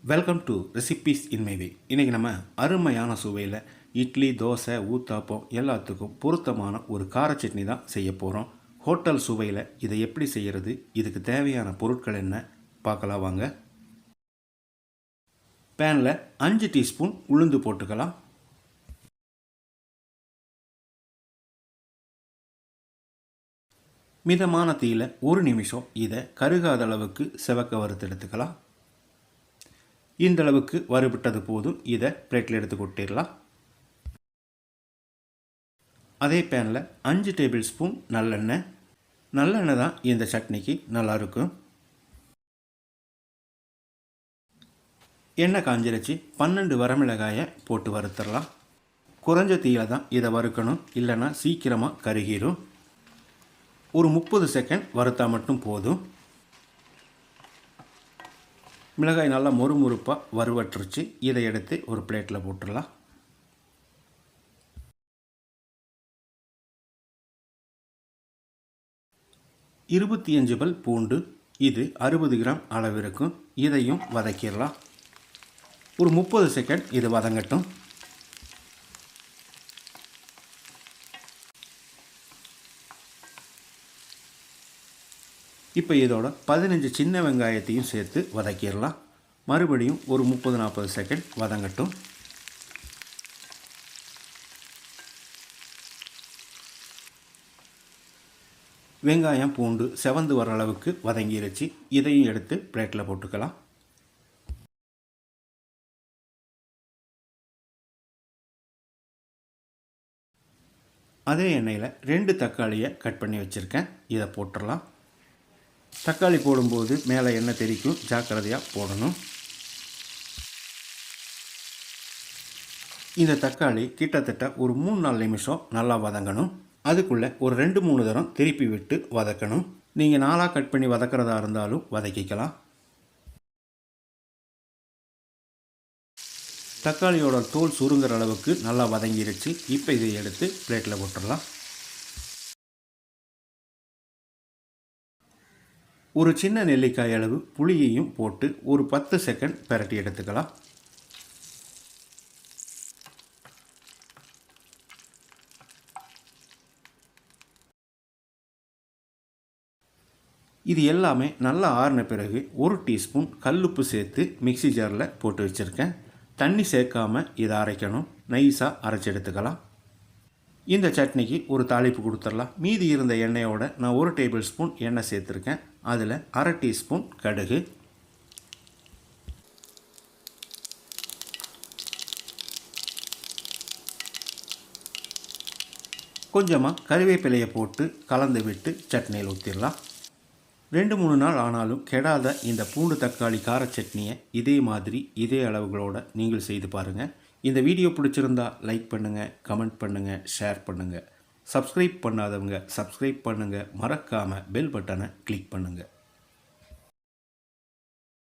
Welcome to recipes in my way. இன்றைக்கி நம்ம அருமையான சுவையில் இட்லி, தோசை, ஊத்தாப்பம் எல்லாத்துக்கும் பொருத்தமான ஒரு கார சட்னி தான் செய்ய போகிறோம். ஹோட்டல் சுவையில் இதை எப்படி செய்கிறது, இதுக்கு தேவையான பொருட்கள் என்ன பார்க்கலாம் வாங்க. பேனில் 5 டீஸ்பூன் உளுந்து போட்டுக்கலாம். மிதமான தீயில் 1 நிமிஷம் இதை கருகாத அளவுக்கு செவக்க வறுத்து எடுத்துக்கலாம். இந்த அளவுக்கு வறுபட்டது போதும். இதை பிளேட்டில் எடுத்து கொட்டிடலாம். அதே பேனில் 5 டேபிள் ஸ்பூன் நல்லெண்ணெய். நல்லெண்ணெய் தான் இந்த சட்னிக்கு நல்லாயிருக்கும். எண்ணெய் காஞ்சிருச்சு. 12 வரமிளகாயை போட்டு வறுத்துடலாம். குறைஞ்ச தீயில் தான் இதை வறுக்கணும், இல்லைன்னா சீக்கிரமாக கருகிரும். ஒரு 30 செகண்ட் வறுத்தா மட்டும் போதும். மிளகாய் நல்லா மொறுமொறுப்பாக வறுவட்டுருச்சு. இதை எடுத்து ஒரு பிளேட்டில் போட்டுடலாம். இருபத்தி 25 பல் பூண்டு, இது 60 கிராம் அளவு இருக்கும். இதையும் வதக்கிடலாம். ஒரு 30 செகண்ட் இது வதங்கட்டும். இப்போ இதோட 15 சின்ன வெங்காயத்தையும் சேர்த்து வதக்கிடலாம். மறுபடியும் ஒரு 30-40 செகண்ட் வதங்கட்டும். வெங்காயம் பூண்டு செவந்து வர அளவுக்கு வதங்கிருச்சு. இதையும் எடுத்து பிளேட்டில் போட்டுக்கலாம். அதே எண்ணெயில் 2 தக்காளியை கட் பண்ணி வச்சுருக்கேன். இதை போட்டுடலாம். தக்காளி போடும்போது மேலே எண்ணெய் தெறிக்கும், ஜாக்கிரதையாக போடணும். இந்த தக்காளி கிட்டத்தட்ட ஒரு 3-4 நிமிஷம் நல்லா வதங்கணும். அதுக்குள்ளே ஒரு 2-3 தரம் திருப்பி விட்டு வதக்கணும். நீங்கள் 4ஆக கட் பண்ணி வதக்கிறதா இருந்தாலும் வதக்கிக்கலாம். தக்காளியோட தோல் சுருங்குற அளவுக்கு நல்லா வதங்கிருச்சு. இப்போ இதை எடுத்து பிளேட்டில் போட்டுடலாம். ஒரு சின்ன நெல்லிக்காய் அளவு புளியையும் போட்டு ஒரு 10 செகண்ட் பிரட்டி எடுத்துக்கலாம். இது எல்லாமே நல்லா ஆறின பிறகு 1 டீஸ்பூன் கல்லுப்பு சேர்த்து மிக்சி ஜாரில் போட்டு வச்சுருக்கேன். தண்ணி சேர்க்காமல் இதை அரைக்கணும். நைஸாக அரைச்சி எடுத்துக்கலாம். இந்த சட்னிக்கு ஒரு தாளிப்பு கொடுத்துடலாம். மீதி இருந்த எண்ணெயோட நான் 1 டேபிள் ஸ்பூன் எண்ணெய் சேர்த்துருக்கேன். அதில் 1/2 டீஸ்பூன் கடுகு, கொஞ்சமாக கறிவேப்பிலையை போட்டு கலந்து விட்டு சட்னியில் ஊற்றிடலாம். 2-3 நாள் ஆனாலும் கெடாத இந்த பூண்டு தக்காளி கார சட்னியை இதே மாதிரி இதே அளவுகளோடு நீங்கள் செய்து பாருங்கள். இந்த வீடியோ பிடிச்சிருந்தா லைக் பண்ணுங்கள், கமெண்ட் பண்ணுங்கள், ஷேர் பண்ணுங்கள். சப்ஸ்கிரைப் பண்ணாதவங்க சப்ஸ்கிரைப் பண்ணுங்கள். மறக்காமல் பெல் பட்டனை கிளிக் பண்ணுங்கள்.